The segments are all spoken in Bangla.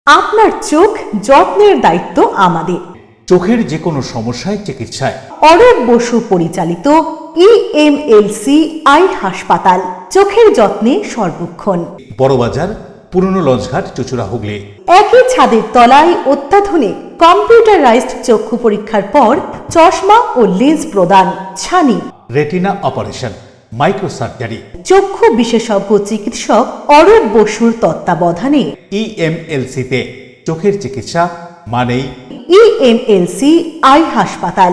আপনার চোখ যত্নের দায়িত্ব আমাদের। চোখের যে কোনো সমস্যায় চিকিৎসায় অরূপ বসু পরিচালিত EMLC আই হাসপাতাল, চোখের যত্নে সর্বক্ষণ। বড়বাজার, পুরনো লঞ্চঘাট, চুচুড়া, হুগলি। একই ছাদের তলায় অত্যাধুনিক কম্পিউটারাইজড চক্ষু পরীক্ষার পর চশমা ও লেন্স প্রদান, ছানি, রেটিনা অপারেশন, মাইক্রো সার্জারি। চক্ষু বিশেষজ্ঞ চিকিৎসক অরূপ বসুর তত্ত্বাবধানে EMLC-তে চোখের চিকিৎসা মানেই EMLC আই হাসপাতাল।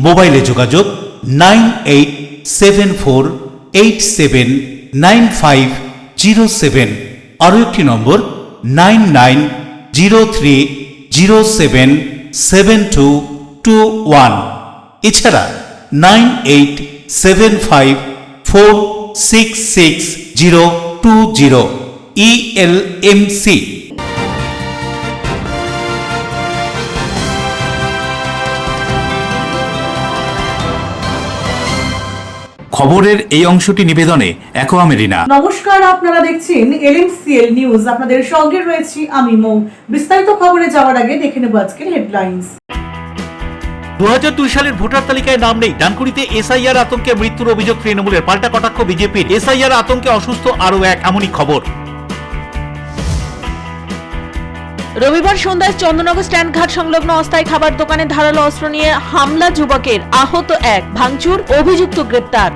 মোবাইলে যোগাযোগ 9874879507, আরও একটি নম্বর 9903077221, এছাড়া 9875466020 ELMC। খবরের এই অংশটি নিবেদনে অ্যাকোয়া মেরিনা। নমস্কার, আপনারা দেখছেন LMCL নিউজ। আপনাদের সঙ্গে রয়েছি আমি মৌ। বিস্তারিত খবরে যাওয়ার আগে দেখে নেব আজকের হেডলাইন্স। 2002 সালের ভোটার তালিকায় নাম নেই। ডানকুনিতে SIR আতঙ্কে মৃত্যুর অভিযোগ তৃণমূলের, পাল্টা কটাক্ষ বিজেপির। SIR আতঙ্কে অসুস্থ আরও এক, এমনই খবর। রবিবার সন্ধ্যায় চন্দননগর স্ট্যান্ড ঘাট সংলগ্ন অস্থায়ী খাবার দোকানে ধারালো অস্ত্র নিয়ে হামলা, যুবকের আহত এক, ভাঙচুর, অভিযুক্ত গ্রেপ্তার।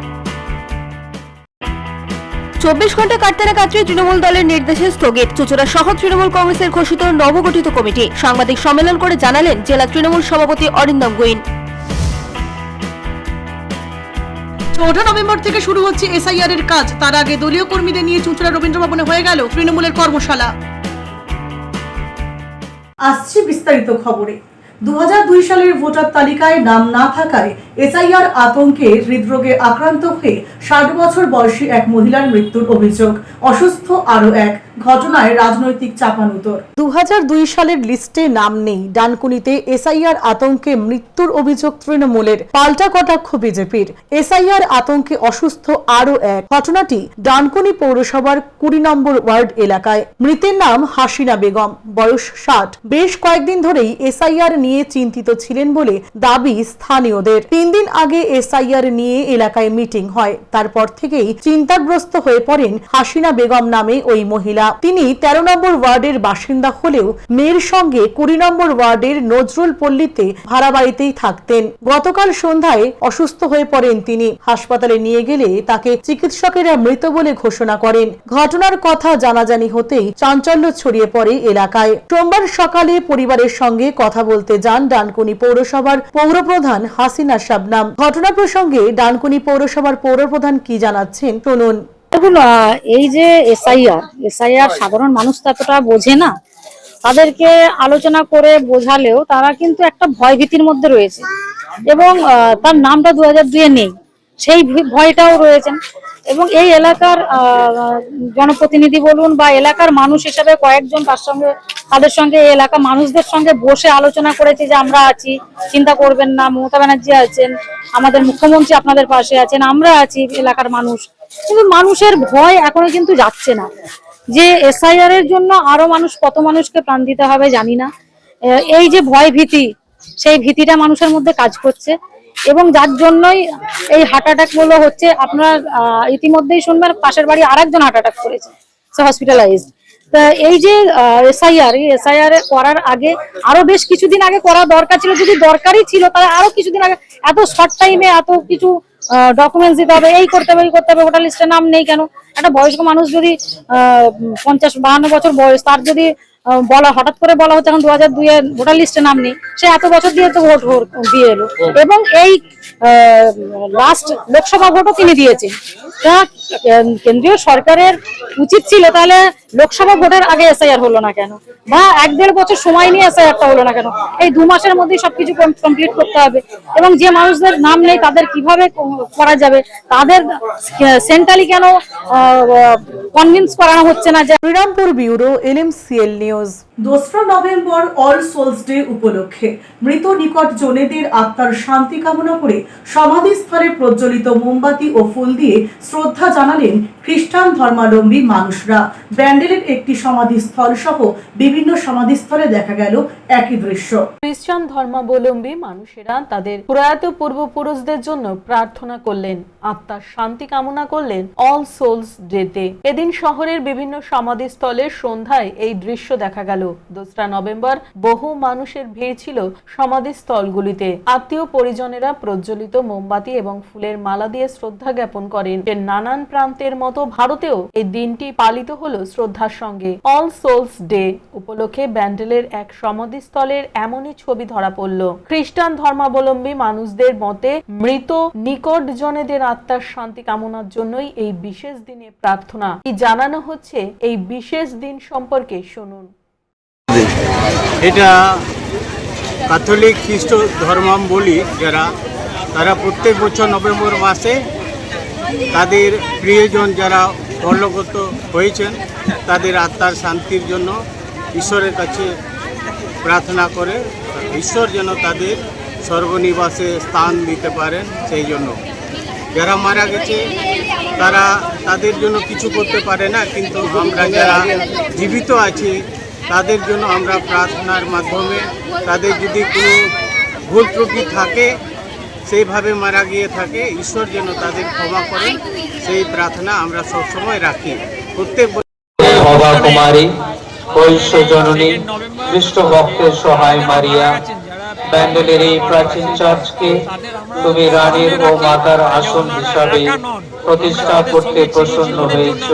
24 ঘন্টা কাটতে না কাটতে তৃণমূল দলের নির্দেশে স্থগিত চুচুড়া শহর তৃণমূল কংগ্রেসের ঘোষিত নবগঠিত কমিটি। সাংবাদিক সম্মেলন করে জানালেন জেলা তৃণমূল সভাপতি অরিন্দম গুইন। 4 নভেম্বর থেকে শুরু হচ্ছে SIR এর কাজ। তার আগে দলীয় কর্মীদের নিয়ে চুঁচুড়া রবীন্দ্র ভবনে হয়ে গেল তৃণমূলের কর্মশালা। আসছে বিস্তারিত খবরে। 2002 সালের ভোটার তালিকায় নাম না থাকায় SIR আতঙ্কে হৃদরোগে আক্রান্ত হয়ে 60 বছর বয়সী এক মহিলার মৃত্যুর অভিযোগ। অসুস্থ আরও এক, ঘটনায় রাজনৈতিক চাপানুতর। 2002 সালের লিস্টে নাম নেই। ডানকুনিতে SIR আতঙ্কে মৃত্যুর অভিযোগ তৃণমূলের, পাল্টা কটাক্ষ বিজেপির। SIR আতঙ্কে অসুস্থ আরও এক, ঘটনাটি ডানকুনি পৌরসভার 20 নম্বর ওয়ার্ড এলাকায়। মৃতের নাম হাসিনা বেগম, বয়স 60। বেশ কয়েকদিন ধরেই SIR নিয়ে চিন্তিত ছিলেন বলে দাবি স্থানীয়দের। 3 দিন আগে SIR নিয়ে এলাকায় মিটিং হয়। তারপর থেকেই চিন্তাগ্রস্ত হয়ে পড়েন হাসিনা বেগম নামে ওই মহিলা। তিনি 13 নম্বর ওয়ার্ডের বাসিন্দা হলেও মেয়ের সঙ্গে 20 নম্বর ওয়ার্ডের নজরুল পল্লীতে ভাড়া বাড়িতেই থাকতেন। গতকাল সন্ধ্যায় অসুস্থ হয়ে পড়েন তিনি। হাসপাতালে নিয়ে গেলে তাকে চিকিৎসকেরা মৃত বলে ঘোষণা করেন। ঘটনার কথা জানাজানি হতেই চাঞ্চল্য ছড়িয়ে পড়ে এলাকায়। সোমবার সকালে পরিবারের সঙ্গে কথা বলতে যান ডানকুনি পৌরসভার পৌরপ্রধান হাসিনা শাবনাম। ঘটনা প্রসঙ্গে ডানকুনি পৌরসভার পৌরপ্রধান কি জানাচ্ছেন শুনুন। দেখুন, এই যে SIR সাধারণ মানুষ তো এতটা বোঝে না। তাদেরকে আলোচনা করে বোঝালেও তারা কিন্তু একটা ভয়ভীতির মধ্যে রয়েছে এবং তার নামটা 2002-এ নেই, সেই ভয়টাও রয়েছেন। এবং এই এলাকার জনপ্রতিনিধি বলুন বা এলাকার মানুষ হিসেবে কয়েকজন তাদের সঙ্গে এই এলাকা মানুষদের সঙ্গে বসে আলোচনা করেছে যে আমরা আছি, চিন্তা করবেন না, মমতা ব্যানার্জি আছেন, আমাদের মুখ্যমন্ত্রী আপনাদের পাশে আছেন, আমরা আছি এলাকার মানুষ। কিন্তু মানুষের ভয় এখনো কিন্তু যাচ্ছে না যে SIR এর জন্য আরো কত মানুষকে প্রাণ দিতে হবে জানি না। এই যে ভয় ভীতি, সেই ভীতিটা মানুষের মধ্যে কাজ করছে এবং যার জন্যই এই হার্ট অ্যাটাক গুলো হচ্ছে। আপনার ইতিমধ্যেই শুনবেন পাশের বাড়ি আরেকজন হার্ট অ্যাটাক করেছে, সে হসপিটালাইজড। তা এই যে SIR করার আগে আরো বেশ কিছুদিন আগে করা দরকার ছিল। যদি দরকারই ছিল তাহলে আরো কিছুদিন আগে, এত শর্ট টাইমে এত কিছু ডকুমেন্টস দিতে হবে, এই করতে হবে, ভোটার লিস্টে নাম নেই কেন? একটা বয়স্ক মানুষ যদি 50-52 বছর বয়স, তার যদি হঠাৎ করে বলা হচ্ছে এখন 2002-এ ভোটার লিস্টে নাম নেই, সে এত বছর দিয়ে তো ভোট দিয়ে এলো এবং এই লাস্ট লোকসভা ভোটও তিনি দিয়েছেন। তা কেন্দ্রীয় সরকারের উচিত ছিল তাহলে লোকসভা ভোটের আগে SIR হলো না কেন, বা 1-1.5 বছর সময় নিয়ে SIR-টা হলো না কেন? এই 2 মাসের মধ্যেই সবকিছু কমপ্লিট করতে হবে। এবং যে মানুষদের নাম নেই তাদের কিভাবে করা যাবে, তাদের সেন্ট্রালি কেন কনভিন্স করানো হচ্ছে না যে শ্রীরামপুর ব্যুরো LMCL নিউজ। 2রা নভেম্বর অল সোলস ডে উপলক্ষে মৃত নিকট জনেদের আত্মার শান্তি কামনা করে সমাধিস্থলে প্রজ্বলিত মোমবাতি ও ফুল দিয়ে শ্রদ্ধা জানালেন খ্রিস্টান ধর্মাবলম্বী মানুষরা। ব্যান্ডেলের একটি সমাধিস্থল সহ বিভিন্ন সমাধিস্থলে দেখা গেল একই দৃশ্য। খ্রিস্টান ধর্মাবলম্বী মানুষেরা তাদের প্রয়াত পূর্বপুরুষদের জন্য প্রার্থনা করলেন, আত্মার শান্তি কামনা করলেন অল সোলস ডেতে। এদিন শহরের বিভিন্ন সমাধিস্থলে সন্ধ্যায় এই দৃশ্য দেখা গেল। 2রা নভেম্বর বহু মানুষের ভিড় ছিল সমাধিস্থলগুলিতে। আত্মীয় পরিজনেরা প্রজ্বলিত মোমবাতি এবং ফুলের মালা দিয়ে শ্রদ্ধা জ্ঞাপন করেন। নানান প্রান্তের মতো ভারতেও এই দিনটি পালিত হলো শ্রদ্ধার সঙ্গে। অল সোলস ডে উপলক্ষে ব্যান্ডেলের এক সমাধিস্থলের এমনই ছবি ধরা পড়ল। খ্রিস্টান ধর্মাবলম্বী মানুষদের মতে মৃত নিকটজনেদের আত্মার শান্তি কামনার জন্যই এই বিশেষ দিনে প্রার্থনা। কি জানানো হচ্ছে এই বিশেষ দিন সম্পর্কে শুনুন। এটা ক্যাথলিক খ্রিস্ট ধর্মাবলম্বী যারা তারা প্রত্যেক বছর নভেম্বর মাসে তাদের প্রিয়জন যারা পরলোকগত হয়েছেন তাদের আত্মার শান্তির জন্য ঈশ্বরের কাছে প্রার্থনা করে ঈশ্বর যেন তাদের স্বর্গনিবাসে স্থান দিতে পারেন। সেই জন্য যারা মারা গেছে তারা তাদের জন্য কিছু করতে পারে না, কিন্তু আমরা যারা জীবিত আছি তাদের জন্য আমরা প্রার্থনার মাধ্যমে তাদের যদি কোনো ভুল ত্রুটি থাকে, সেইভাবে মারা গিয়ে থাকে, ঈশ্বর যেন তাদের ক্ষমা করেন, সেই প্রার্থনা আমরা সবসময় রাখি। প্রত্যেক অবা কুমারী কৈশ জননী খ্রিস্ট ভক্তের সহায় মারিয়া, ব্যান্ডেলের এই প্রাচীন চার্চকে তুমি রানীর ও মাতার আসন হিসাবে প্রতিষ্ঠা করতে প্রসন্ন হয়েছ।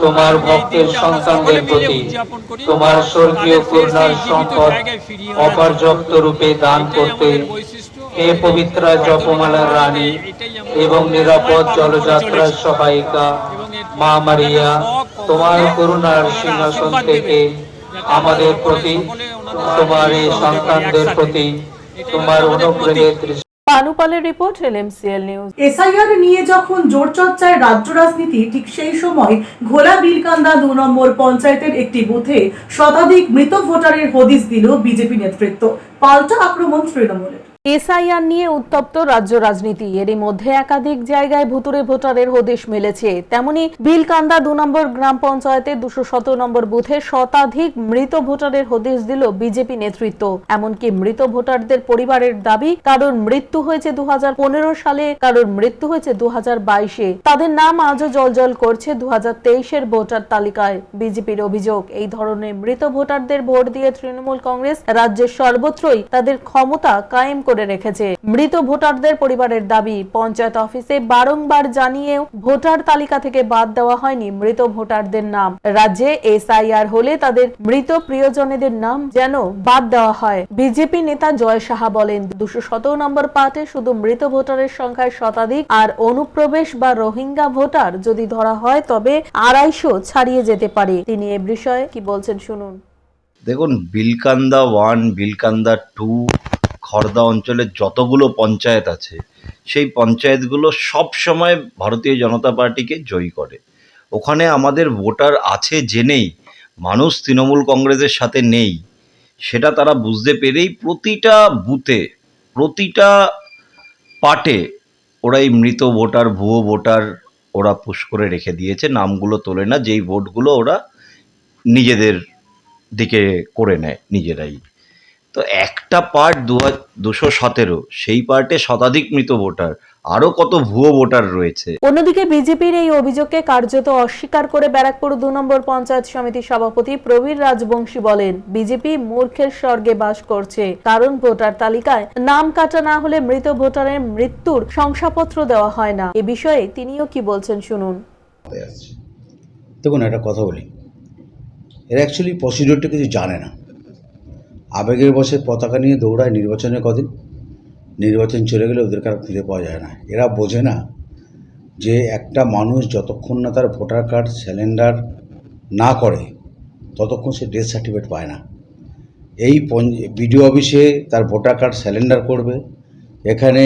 তোমার ভক্তের সন্তানদের প্রতি তোমার স্বর্গীয় করুণার সম্পদ অপর্যাপ্ত রূপে দান করতে হে পবিত্রা জপমালার রানী এবং নিরাপদ জলযাত্রার সহায়িকা মা মারিয়া, তোমার করুণার সিংহাসন থেকে আমাদের প্রতি, তোমার এই সন্তানদের প্রতি তোমার অনুগ্রহের দৃষ্টি। পানুপালের রিপোর্ট, LMCL নিউজ। এসআইআর নিয়ে যখন জোর চর্চায় রাজ্য রাজনীতি, ঠিক সেই সময় ঘোলা বিলকান্দা 2 নম্বর পঞ্চায়েতের একটি বুথে শতাধিক মৃত ভোটারের হদিস দিল বিজেপি নেতৃত্ব। পাল্টা আক্রমণ তৃণমূলের। এসআইআর নিয়ে উত্তপ্ত রাজ্য রাজনীতি। এরই মধ্যে একাধিক জায়গায় ভুতুরে ভোটারের হদিশ মিলেছে। তেমনি বিলকান্দা 2 নম্বর গ্রাম পঞ্চায়েতের 217 নম্বর বুথে শতাধিক মৃত ভোটারের হদিশ দিল বিজেপি নেতৃত্ব। এমনকি মৃত ভোটারদের পরিবারের দাবি, কারোর মৃত্যু হয়েছে 2015 সালে, কারোর মৃত্যু হয়েছে 2022-এ। তাদের নাম আজও জলজল করছে 2023-এর ভোটার তালিকায়। বিজেপির অভিযোগ, এই ধরনের মৃত ভোটারদের ভোট দিয়ে তৃণমূল কংগ্রেস রাজ্যের সর্বত্রই তাদের ক্ষমতা কায়েম করে রেখেছে। মৃত ভোটারদের পরিবারের দাবি, পঞ্চায়েত অফিসে বারংবার জানিয়েও ভোটার তালিকা থেকে বাদ দেওয়া হয়নি মৃত ভোটারদের নাম। রাজ্যে এসআইআর হলে তাদের মৃত প্রিয়জনেদের নাম যেন বাদ দেওয়া হয়। বিজেপি নেতা জয় সাহা বলেন, 217 নম্বর পার্টে শুধু মৃত ভোটারের সংখ্যায় শতাধিক, আর অনুপ্রবেশ বা রোহিঙ্গা ভোটার যদি ধরা হয় তবে 250 ছাড়িয়ে যেতে পারে। তিনি এ বিষয়ে কি বলছেন শুনুন। দেখুন, বিলকান্দা 1, বিলকান্দা 2, খড়দা অঞ্চলের যতগুলো পঞ্চায়েত আছে সেই পঞ্চায়েতগুলো সব সময় ভারতীয় জনতা পার্টিকে জয়ী করে। ওখানে আমাদের ভোটার আছে জেনেই মানুষ তৃণমূল কংগ্রেসের সাথে নেই, সেটা তারা বুঝতে পেরেই প্রতিটা বুথে, প্রতিটা পার্টে ওরা এই মৃত ভোটার, ভুয়ো ভোটার ওরা পুশ করে রেখে দিয়েছে। নামগুলো তোলে না, যেই ভোটগুলো ওরা নিজেদের দিকে করে নেয় নিজেরাই। তো একটা পার্ট 217, সেই পার্টে শতাধিক মৃত ভোটার, আরো কত ভুয়ো ভোটার রয়েছে। অন্যদিকে বিজেপির এই অভিযোগকে কার্যত অস্বীকার করে ব্যারাকপুর 2 নম্বর পঞ্চায়েত সমিতির সভাপতি প্রবীর রাজবংশী বলেন, বিজেপি মূর্খের স্বর্গে বাস করছে, কারণ ভোটার তালিকায় নাম কাটা না হলে মৃত ভোটারের মৃত্যুর শংসাপত্র দেওয়া হয় না। এ বিষয়ে তিনিও কি বলছেন শুনুন। দেখুন, একটা কথা বলি, এরা অ্যাকচুয়ালি প্রসিডিওরটা কিছু জানে না। আবেগের বসে পতাকা নিয়ে দৌড়ায় নির্বাচনের কদিন, নির্বাচন চলে গেলে ওদেরকে আর খুঁজে পাওয়া যায় না। এরা বোঝে না যে একটা মানুষ যতক্ষণ না তার ভোটার কার্ড স্যালেন্ডার না করে ততক্ষণ সে ডেথ সার্টিফিকেট পায় না। এই বিডিও অফিসে তার ভোটার কার্ড স্যালেন্ডার করবে, এখানে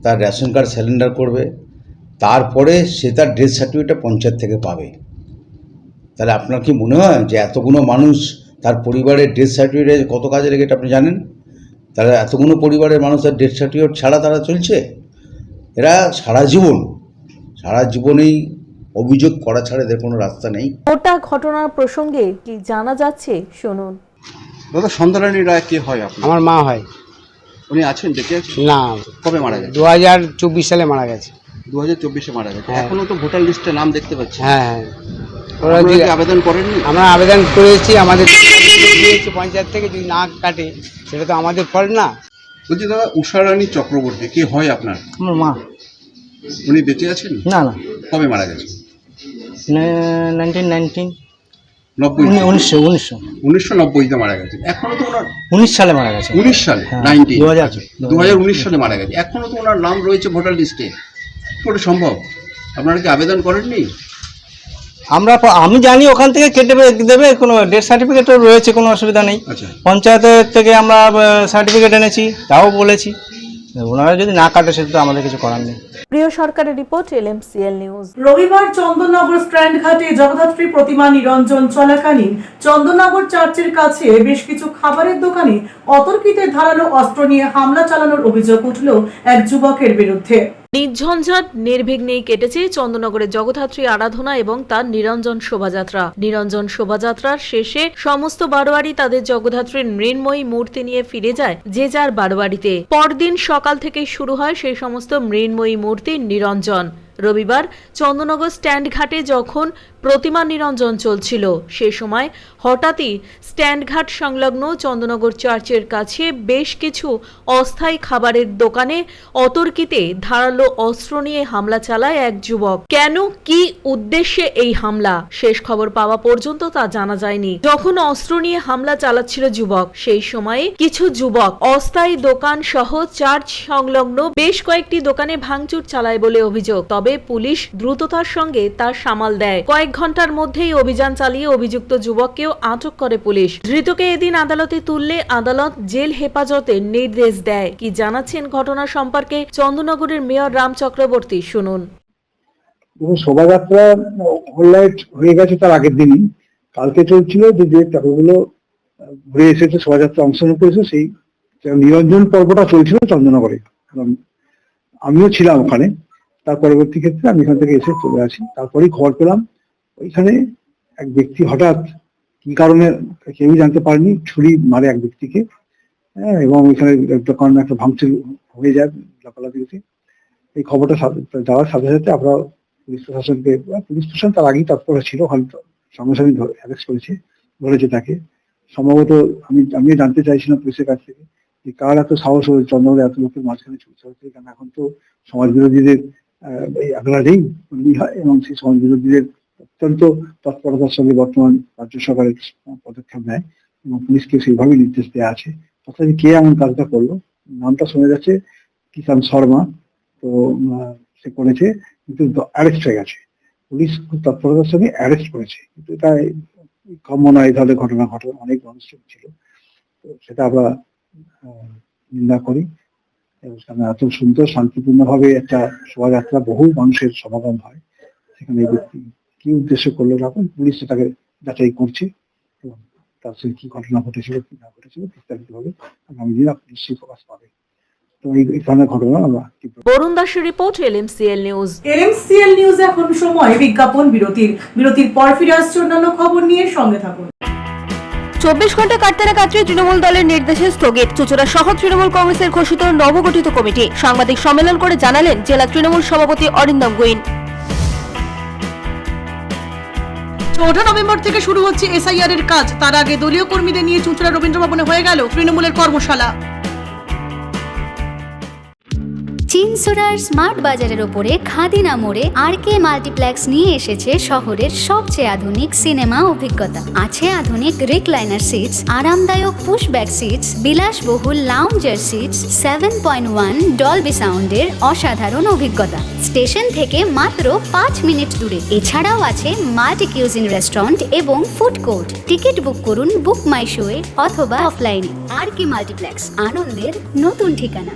তার রেশন কার্ড স্যালেন্ডার করবে, তারপরে সে তার ডেথ সার্টিফিকেটটা পঞ্চায়েত থেকে পাবে। তাহলে আপনার কি মনে হয় যে এতগুলো মানুষ তার পরিবারের ডেথ সার্টিফিকেট কত কাজে লেগে এটা আপনি জানেন? তাহলে এতগুলো পরিবারের মানুষ তার ডেথ সার্টিফিকেট ছাড়া তারা চলছে। এরা সারা জীবনেই অভিযোগ করা ছাড়া এদের কোনো রাস্তা নেই। গোটা ঘটনার প্রসঙ্গে কি জানা যাচ্ছে শুনুন। দাদা সন্ধ্যারানী রায় কে হয় আপনার? আমার মা হয়। উনি আছেন, দেখে আছেন? না, কবে মারা গেছে? 2024 সালে মারা গেছে। 2024-এ মারা গেছে। হ্যাঁ। এখনো তো ভোটার লিস্টে নাম দেখতে পাচ্ছি। হ্যাঁ, ওরা কি আবেদন করেননি? আমরা আবেদন করেছি, আমাদের দিয়েছি পঞ্চায়েত থেকে, যদি না কাটে সেটা তো আমাদের ফল না। বলছি দাদা, উষারানী চক্রবর্তী কে হয় আপনার? আমার মা। উনি বেঁচে আছেন? না না, কবে মারা গেছে? 1990-তে মারা গেছে। এখনো তো ওনার 19 সালে মারা গেছে। 19 সালে, হ্যাঁ, 2019 সালে মারা গেছে। এখনো তো ওনার নাম রয়েছে ভোটার লিস্টে। কি করে সম্ভব? আপনারা কি আবেদন করেননি? আমি জানি ওখান থেকে কেটে দেবে, কোনো ডেথ সার্টিফিকেট রয়েছে, কোনো অসুবিধা নেই। আচ্ছা, পঞ্চায়েতের থেকে আমরা সার্টিফিকেট এনেছি, তাও বলেছি। ওনারা যদি না কাটে সেটা তো আমাদের কিছু করার নেই। প্রিয় সরকারের রিপোর্ট, LMCL নিউজ। রবিবার চন্দননগর স্ট্যান্ড ঘাটে জগদ্ধাত্রী প্রতিমা নিরঞ্জন চলাকালীন চন্দননগর চার্চের কাছে বেশ কিছু খাবারের দোকানে অতর্কিতে ধারালো অস্ত্র নিয়ে হামলা চালানোর অভিযোগ উঠল এক যুবকের বিরুদ্ধে। নির্ঝঞ্ঝাট নির্বিঘ্নেই কেটেছে চন্দননগরের জগদ্ধাত্রী আরাধনা এবং তার নিরঞ্জন শোভাযাত্রা। নিরঞ্জন শোভাযাত্রার শেষে সমস্ত বারোয়ারি তাদের জগদ্ধাত্রীর মৃন্ময়ী মূর্তি নিয়ে ফিরে যায় যে যার বারোয়ারিতে। পরদিন সকাল থেকে শুরু হয় সেই সমস্ত মৃন্ময়ী মূর্তির নিরঞ্জন। রবিবার চন্দননগর স্ট্যান্ড ঘাটে যখন প্রতিমা নিরঞ্জন চলছিল সে সময় হঠাৎই স্ট্যান্ডঘাট সংলগ্ন চন্দননগর চার্চের কাছে বেশ কিছু অস্থায়ী খাবারের দোকানে অতর্কিতে ধারালো অস্ত্র নিয়ে হামলা চালায় এক যুবক। কেন, কি উদ্দেশ্যে এই হামলা, শেষ খবর পাওয়া পর্যন্ত তা জানা যায়নি। যখন অস্ত্র নিয়ে হামলা চালাচ্ছিল যুবক, সেই সময়ে কিছু যুবক অস্থায়ী দোকান সহ চার্চ সংলগ্ন বেশ কয়েকটি দোকানে ভাঙচুর চালায় বলে অভিযোগ। তবে পুলিশ দ্রুততার সঙ্গে তার সামাল দেয়। কয়েক ঘন্টার মধ্যেই অভিযান চালিয়ে অভিযুক্ত যুবককেও আটক করে পুলিশ। ধৃতকে এদিন আদালতে তুললে আদালত জেল হেফাজতের নির্দেশ দেয়। কি জানাচ্ছেন ঘটনা সম্পর্কে চন্দননগরের মেয়র রাম চক্রবর্তী, শুনুন। শোভাযাত্রা হোল্লাইট হয়ে গেছে তার আগের দিনই, কালকে চলছিল যে টাকাগুলো ঘুরে এসেছে, শোভাযাত্রা অংশগ্রহণ করেছে, সেই নিরঞ্জন পর্বটা চলছিল চন্দননগরে। আমিও ছিলাম ওখানে। তার পরবর্তী ক্ষেত্রে আমি এখান থেকে এসে চলে আসি। তারপরেই খবর পেলাম ওইখানে এক ব্যক্তি হঠাৎ কি কারণে কেউই জানতে পারেনি ছুরি মারে এক ব্যক্তিকে, এবং ওইখানে দোকান একটা ভাঙচুর হয়ে যায় লাপালাপি হয়েছে। এই খবরটা যাওয়ার সাথে সাথে আমরা পুলিশ প্রশাসন তার আগেই তৎপর ছিল, হয়তো সঙ্গে সঙ্গে অ্যারেস্ট ধরেছে তাকে। সম্ভবত আমিও জানতে চাইছিলাম পুলিশের কাছ থেকে যে কার এত সাহস হয়েছে চন্দ্রনগরে এত লোকের মাঝখানে ছুটতে হচ্ছে। কারণ এখন তো সমাজ বিরোধীদের এই আগ্রাতেই হয়, এবং সেই সমাজ বিরোধীদের অত্যন্ত তৎপরতার সঙ্গে বর্তমান রাজ্য সরকারের পদক্ষেপ নেয় এবং পুলিশকে সেইভাবেই নির্দেশ দেওয়া আছে। অর্থাৎ কে এমন কাজটা করলো, নামটা শোনা যাচ্ছে কিষান শর্মা, তো সে করেছে, কিন্তু অ্যারেস্ট হয়ে গেছে। পুলিশ খুব তৎপরতার সঙ্গে অ্যারেস্ট করেছে, কিন্তু এটা কাম্য নয়। এই ধরনের ঘটনা অনেক মানুষ ছিল, তো সেটা আমরা নিন্দা করি। এত সুন্দর শান্তিপূর্ণভাবে একটা শোভাযাত্রা, বহু মানুষের সমাগম হয়, সেখানে এই ব্যক্তি কি উদ্দেশ্য করলো না, পুলিশ সেটাকে যাচাই করছে এবং তার সঙ্গে কি ঘটনা ঘটেছিল কি না ঘটেছিল বিস্তারিতভাবে আগামী দিন নিশ্চয়ই প্রকাশ পাবে। তো এই ধরনের ঘটনা আমরা। বরুণ দাসের report, LMCL news. LMCL news এখন সময় বিজ্ঞাপন বিরতির পর ফিরে আসছে অন্যান্য খবর নিয়ে, সঙ্গে থাকুন। 24 ঘন্টা কাটতে না কাটতে তৃণমূল দলের নির্দেশে স্থগিত চুঁচুড়া শহর তৃণমূল কংগ্রেসের ঘোষিত নবগঠিত কমিটি। সাংবাদিক সম্মেলন করে জানালেন জেলা তৃণমূল সভাপতি অরিন্দম গুইন। 14 নভেম্বর থেকে শুরু হচ্ছে SIR এর কাজ। তার আগে দলীয় কর্মীদের নিয়ে চুঁচুড়া রবীন্দ্র ভবনে হয়ে গেল তৃণমূলের কর্মশালা। চিনসুরার স্মার্ট বাজারের উপরে খাদিনা মোড়ে RK মাল্টিপ্লেক্স নিয়ে এসেছে শহরের সবচেয়ে আধুনিক সিনেমা অভিজ্ঞতা। আছে আধুনিক রিক্লাইনার সিটস, আরামদায়ক পুশব্যাক সিটস, বিলাসবহুল লাউঞ্জার সিটস, 7.1 ডলবি সাউন্ডের অসাধারণ অভিজ্ঞতা। স্টেশন থেকে মাত্র 5 মিনিট দূরে। এছাড়াও আছে মাল্টি কিউজিন রেস্টুরেন্ট এবং ফুড কোর্ট। টিকিট বুক করুন বুক মাই শোয়ে অথবা অফলাইনে। RK মাল্টিপ্লেক্স, আনন্দের নতুন ঠিকানা।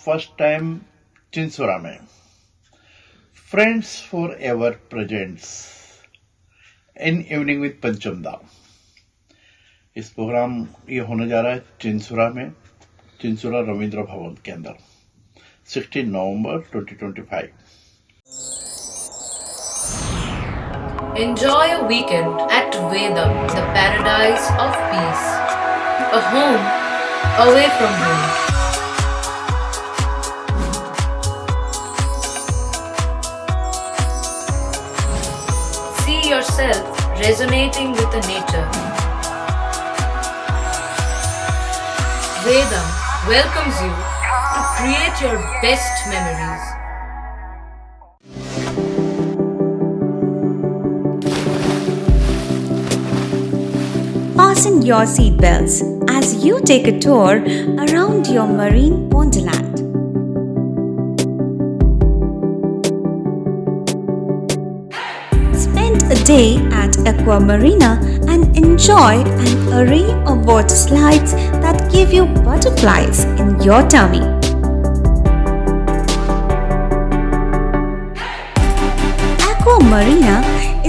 फर्स्ट टाइम चिंसोरा में friends for ever presents in evening with पंचम दा। इस प्रोग्राम ये होने जा रहा है चिंसोरा में, चिंसोरा रविंद्र भवन के अंदर 16 नवंबर 2025। Enjoy a weekend at Vedam, the paradise of peace. A home away from home. See yourself resonating with the nature. Vedam welcomes you to create your best memories. Fasten your seatbelts as you take a tour around your marine wonderland. Spend a day at Aqua Marina and enjoy an array of water slides that give you butterflies in your tummy. Aqua Marina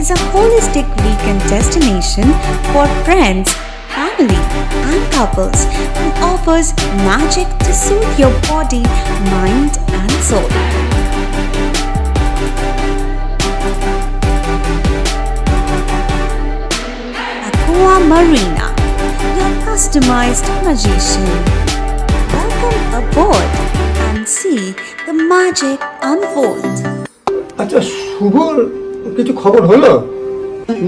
is a holistic weekend destination for friends, family, and couples and offers magic to soothe your body, mind, and soul. Aqua Marina, your customized magician. Welcome aboard and see the magic unfold. আচ্ছা শুভর কিছু খবর হলো?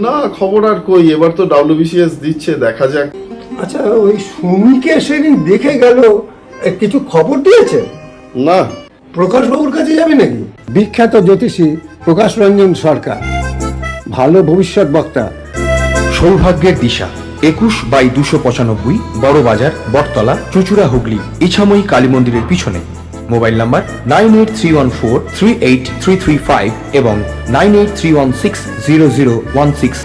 না, খবর আর কই, এবার তো WBCS দিচ্ছে, দেখা যাক। আচ্ছা ওই সুমিকে সেদিন দেখে গেল, কিছু খবর দিয়েছে? না। প্রকাশ বাবুর কাছে যাবে নাকি? বিখ্যাত জ্যোতিষী প্রকাশ রঞ্জন সরকার, ভালো ভবিষ্যৎ বক্তা। সৌভাগ্যের দিশা 21/295 বড় বাজার, বটতলা, চুচুড়া, হুগলি, ইছাময়ী কালী মন্দিরের পিছনে। মোবাইল নাম্বার 9831438335 এবং 9831600016।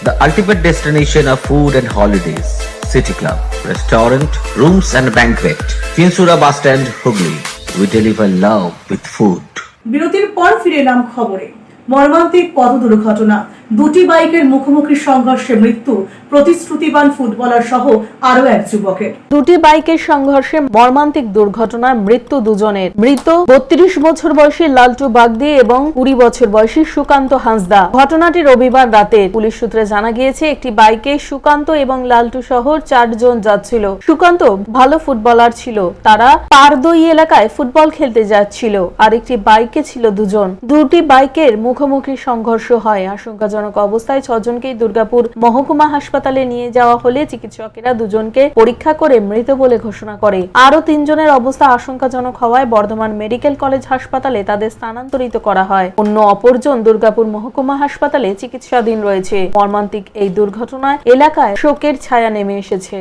The ultimate destination of food and holidays. City Club, restaurant, rooms and banquet. Chinsura Bus Stand, Hooghly. We deliver love with food. বিরতির পর ফিরে এলাম খবরে। মর্মান্তিক পথ দুর্ঘটনা, দুটি বাইকের মুখোমুখি সংঘর্ষে মৃত্যু প্রতিশ্রুতিবান ফুটবলার সহ আরো এক যুবকের। দুটি বাইকের সংঘর্ষে মর্মান্তিক দুর্ঘটনায় মৃত্যু দুজনের। মৃত 32 বছর বয়সী লালটু বাগদি এবং 20 বছর বয়সী সুকান্ত হাঁসদা। ঘটনাটি রবিবার রাতে। পুলিশ সূত্রে জানা গিয়েছে একটি বাইকে সুকান্ত এবং লালটু সহ 4 জন যাচ্ছিল। সুকান্ত ভালো ফুটবলার ছিল, তারা পারদই এলাকায় ফুটবল খেলতে যাচ্ছিল। আর একটি বাইকে ছিল দুজন। দুটি বাইকের মুখোমুখি সংঘর্ষ হয়। আশঙ্কাজনক অবস্থায় 6 জনকেই দুর্গাপুর মহকুমা হাসপাতালে নিয়ে যাওয়া হলে চিকিৎসকেরা দুজনকে পরীক্ষা করে মৃত বলে ঘোষণা করে। আরো 3 জনের অবস্থা আশঙ্কাজনক হওয়ায় বর্ধমান মেডিকেল কলেজ হাসপাতালে তাদের স্থানান্তরিত করা হয়। অন্য অপরজন দুর্গাপুর মহকুমা হাসপাতালে চিকিৎসাধীন রয়েছে। মর্মান্তিক এই দুর্ঘটনায় এলাকায় শোকের ছায়া নেমে এসেছে।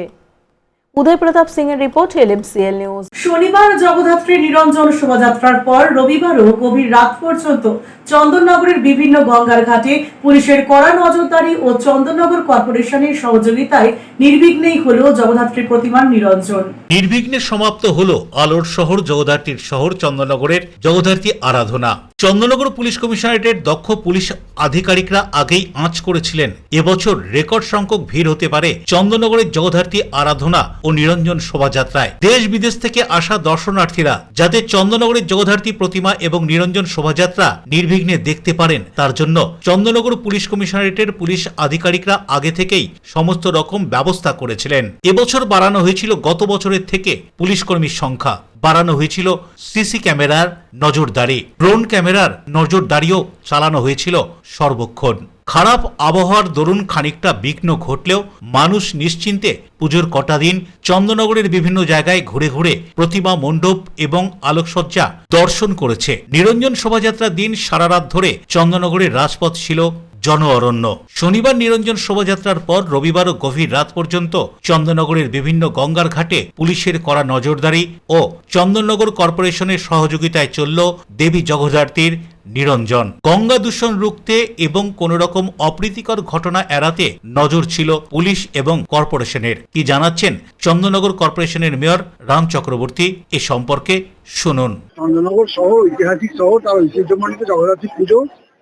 উদয় প্রতাপ সিং এর রিপোর্ট, LMCL নিউজ। শনিবার জগদ্ধাত্রী নিরঞ্জন শোভাযাত্রার পর রবিবারও গভীর রাত পর্যন্ত চন্দননগরের বিভিন্ন গঙ্গার ঘাটে পুলিশের কড়া নজরদারি ও চন্দননগর কর্পোরেশনের সহযোগিতায় নির্বিঘ্নেই হলো জগদ্ধাত্রী প্রতিমার নিরঞ্জন। নির্বিঘ্নে সমাপ্ত হলো আলোর শহর জগদ্ধাত্রীর শহর চন্দননগরের জগদ্ধাত্রী আরাধনা। চন্দননগর পুলিশ কমিশনারেটের দক্ষ পুলিশ আধিকারিকরা আগেই আঁচ করেছিলেন এবছর রেকর্ড সংখ্যক ভিড় হতে পারে চন্দননগরের জগদ্ধাত্রী আরাধনা ও নিরঞ্জন শোভাযাত্রায়। দেশ বিদেশ থেকে আসা দর্শনার্থীরা যাতে চন্দননগরের জগদ্ধাত্রী প্রতিমা এবং নিরঞ্জন শোভাযাত্রা নির্বিঘ্নে দেখতে পারেন, তার জন্য চন্দননগর পুলিশ কমিশনারেটের পুলিশ আধিকারিকরা আগে থেকেই সমস্ত রকম ব্যবস্থা করেছিলেন। এবছর বাড়ানো হয়েছিল গত বছরের থেকে পুলিশ কর্মীর সংখ্যা, বাড়ানো হয়েছিল সিসি ক্যামেরার নজরদারি, ড্রোন ক্যামেরার নজরদারিও চালানো হয়েছিল সর্বক্ষণ। খারাপ আবহাওয়ার দরুন খানিকটা বিঘ্ন ঘটলেও মানুষ নিশ্চিন্তে পুজোর কটা দিন চন্দননগরের বিভিন্ন জায়গায় ঘুরে ঘুরে প্রতিমা মণ্ডপ এবং আলোকসজ্জা দর্শন করেছে। নিরঞ্জন শোভাযাত্রার দিন সারা রাত ধরে চন্দননগরের রাজপথ ছিল জন অরণ্য। শনিবার নিরঞ্জন শোভাযাত্রার পর রবিবারও গভীর রাত পর্যন্ত চন্দননগরের বিভিন্ন গঙ্গার ঘাটে পুলিশের কড়া নজরদারি ও চন্দননগর কর্পোরেশনের সহযোগিতায় চলল দেবী জগদ্ধাত্রীর নিরঞ্জন। গঙ্গা দূষণ রুখতে এবং কোন রকম অপ্রীতিকর ঘটনা এড়াতে নজর ছিল পুলিশ এবং কর্পোরেশনের। কি জানাচ্ছেন চন্দননগর কর্পোরেশনের মেয়র রাম চক্রবর্তী এ সম্পর্কে শুনুন। চন্দননগর শহর ঐতিহাসিক শহর, তার ঐতিহ্যমণ্ডিত জগদ্ধাত্রী পুজো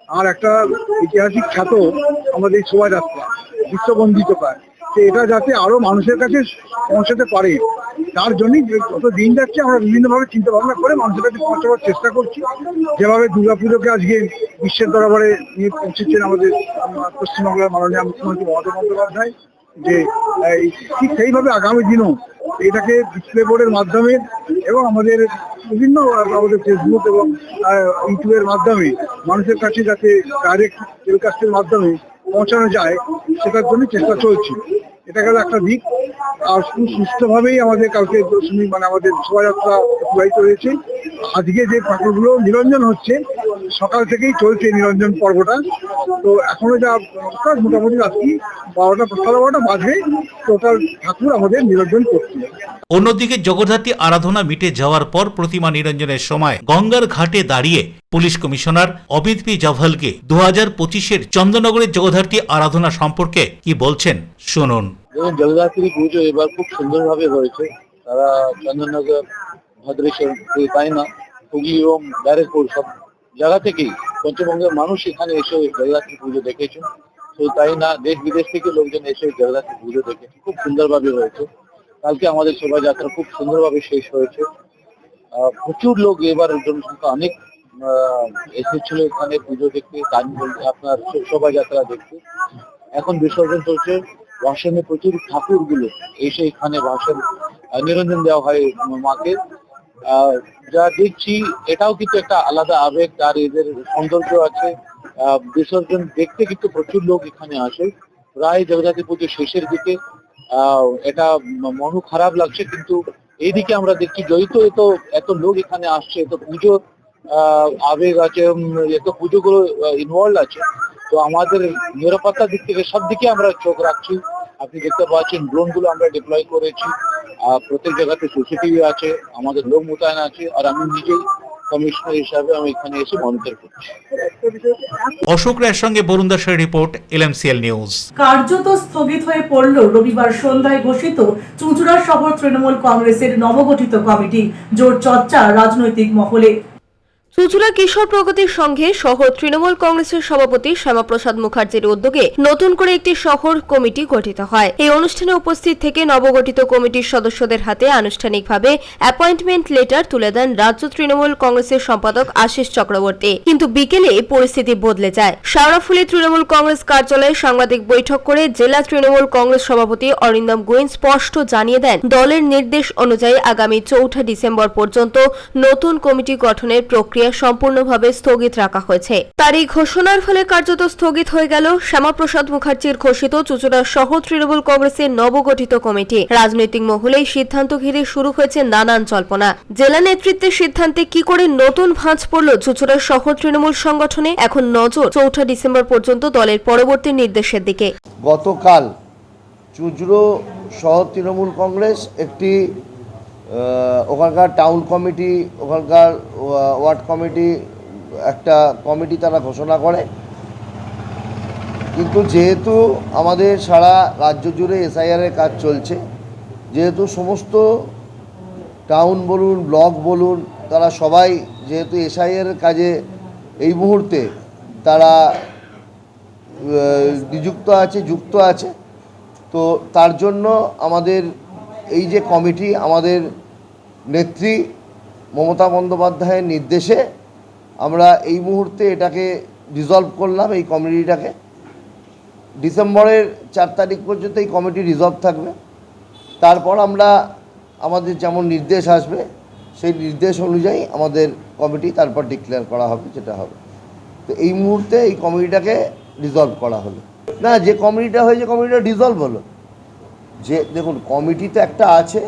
আর একটা ঐতিহাসিক খ্যাত আমাদের শোভাযাত্রা বিশ্ববন্দিত পায়, এটা যাতে আরো মানুষের কাছে পৌঁছাতে পারে তার জন্যই যত দিন যাচ্ছে আমরা বিভিন্নভাবে চিন্তা ভাবনা করে মানুষের কাছে পৌঁছাবার চেষ্টা করছি। যেভাবে দুর্গাপুজোকে আজকে বিশ্বের দরবারে নিয়ে পৌঁছেছেন আমাদের পশ্চিমবাংলার মাননীয় মুখ্যমন্ত্রী মমতা বন্দ্যোপাধ্যায়, যে ঠিক সেইভাবে আগামী দিনও এটাকে ডিসপ্লে বোর্ডের মাধ্যমে এবং আমাদের বিভিন্ন আমাদের ফেসবুক এবং ইউটিউবের মাধ্যমে মানুষের কাছে যাতে ডাইরেক্ট টেলিকাস্টের মাধ্যমে পৌঁছানো যায় সেটার জন্য চেষ্টা চলছে। এটা গেল একটা দিক। আর সুস্থভাবেই আমাদের কালকে দশমী আমাদের শোভাযাত্রা অতিবাহিত হয়েছে। আজকে যে ঠাকুরগুলো নিরঞ্জন হচ্ছে সকাল থেকেই চলছে নিরঞ্জন পর্বটা, তো এখনো যা মোটামুটি রাত্রি 12টা বাজে টোটাল ঠাকুর আমাদের নিরঞ্জন করছে। অন্যদিকে জগদ্ধাত্রী আরাধনা মিটে যাওয়ার পর প্রতিমা নিরঞ্জনের সময় গঙ্গার ঘাটে দাঁড়িয়ে পুলিশ কমিশনার অবিদ পি জাভালকে 2025-এর চন্দননগরের জগদ্ধাত্রী আরাধনা সম্পর্কে কি বলছেন শুনুন। জগদ্ধাত্রী পুজো এবার খুব সুন্দরভাবে হয়েছে। তারা চন্দননগর, ভদ্রেশ্বর, তাই না হুগলি এবং ব্যারেকপুর সব জায়গা থেকেই পশ্চিমবঙ্গের মানুষ এখানে এসে জগদ্ধাত্রী পুজো দেখেছে। তো তাই না দেশ বিদেশ থেকে লোকজন এসে জগদ্ধাত্রী পুজো দেখেছে, খুব সুন্দরভাবে হয়েছে। কালকে আমাদের শোভাযাত্রা খুব সুন্দরভাবে শেষ হয়েছে। প্রচুর লোক এবার জনসংখ্যা অনেক এসেছিল এখানে পুজো দেখতে, আপনার শোভাযাত্রা দেখতে। এখন বিসর্জন চলছে, ভাসানে প্রচুর ঠাকুরগুলো এসে এখানে ভাসান নিরঞ্জন দেওয়া হয় মাকে। যা দেখছি এটাও কিন্তু একটা আলাদা আবেগ, আর এদের সৌন্দর্য আছে। বিসর্জন দেখতে কিন্তু প্রচুর লোক এখানে আসে। প্রায় জগদ্ধাত্রী পুজো শেষের দিকে এটা মনও খারাপ লাগছে, কিন্তু এইদিকে আমরা দেখছি যেহেতু এত লোক এখানে আসছে, এত পুজো আবেগ আছে, এত পুজোগুলো ইনভলভ আছে, তো আমাদের নিরাপত্তার দিক থেকে সব দিকে আমরা চোখ রাখছি। আপনি দেখতে পাচ্ছেন ড্রোন গুলো আমরা ডিপ্লয় করেছি, প্রত্যেক জায়গাতে সিসিটিভি আছে, আমাদের লোক মোতায়েন আছে, আর আমি নিজেই কমিশনার হিসাবে আমি এখানে এসে মনিটর করছি। অশোক রায়ের সঙ্গে বরুণ দাসের রিপোর্ট, LMCL নিউজ। কার্যত স্থগিত হয়ে পড়ল রবিবার সন্ধ্যায় ঘোষিত চুঁচুড়া শহর তৃণমূল কংগ্রেসের নবগঠিত কমিটি। জোর চর্চা রাজনৈতিক মহলে। চুঁচুড়া কিশোর প্রগতির সঙ্গে শহর তৃণমূল কংগ্রেসের সভাপতি শ্যামাপ্রসাদ মুখার্জির উদ্যোগে নতুন করে একটি শহর কমিটি গঠিত হয়। এই অনুষ্ঠানে উপস্থিত থেকে নবগঠিত কমিটির সদস্যদের হাতে আনুষ্ঠানিকভাবে অ্যাপয়েন্টমেন্ট লেটার তুলে দেন রাজ্য তৃণমূল কংগ্রেসের সম্পাদক আশিস চক্রবর্তী। কিন্তু বিকেলে পরিস্থিতি বদলে যায়। শাওরাফুলি তৃণমূল কংগ্রেস কার্যালয়ে সাংবাদিক বৈঠক করে জেলা তৃণমূল কংগ্রেস সভাপতি অরিন্দম গোয়েন স্পষ্ট জানিয়ে দেন, দলের নির্দেশ অনুযায়ী আগামী 4 ডিসেম্বর পর্যন্ত নতুন কমিটি গঠনের প্রক্রিয়া সম্পূর্ণভাবে স্থগিত রাখা হয়েছে। তার এই ঘোষণার ফলে কার্যত স্থগিত হয়ে গেল শ্যামাপ্রসাদ মুখার্জির ঘোষিত চুঁচুড়া শহর তৃণমূল কংগ্রেসের নবগঠিত কমিটি। রাজনৈতিক মহলে সিদ্ধান্ত ঘিরে শুরু হয়েছে নানান জল্পনা। জেলা নেতৃত্বের সিদ্ধান্তে কি করে নতুন ভাঁজ পড়ল চুঁচুড়া শহর তৃণমূল সংগঠনে, এখন নজর 4 ডিসেম্বর পর্যন্ত দলের পরবর্তী নির্দেশের দিকে। গতকাল চুঁচুড়া শহর তৃণমূল কংগ্রেস একটি ওখানকার টাউন কমিটি, ওখানকার ওয়ার্ড কমিটি, একটা কমিটি তারা ঘোষণা করে। কিন্তু যেহেতু আমাদের সারা রাজ্য জুড়ে এসআইআরের কাজ চলছে, যেহেতু সমস্ত টাউন বলুন, ব্লক বলুন, তারা সবাই যেহেতু এসআইআরের কাজে এই মুহূর্তে তারা নিযুক্ত আছে, যুক্ত আছে, তো তার জন্য আমাদের এই যে কমিটি, আমাদের নেত্রী মমতা বন্দ্যোপাধ্যায়ের নির্দেশে আমরা এই মুহূর্তে এটাকে রিজলভ করলাম। এই কমিটিটাকে ডিসেম্বরের 4 তারিখ পর্যন্ত এই কমিটি রিজলভ থাকবে। তারপর আমরা আমাদের যেমন নির্দেশ আসবে সেই নির্দেশ অনুযায়ী আমাদের কমিটি তারপর ডিক্লেয়ার করা হবে, যেটা হবে। তো এই মুহূর্তে এই কমিটিটাকে রিজলভ করা হলো না, যে কমিটিটা হয়েছে কমিটিটা রিজলভ হলো। যে দেখুন, কমিটি তো একটা আছে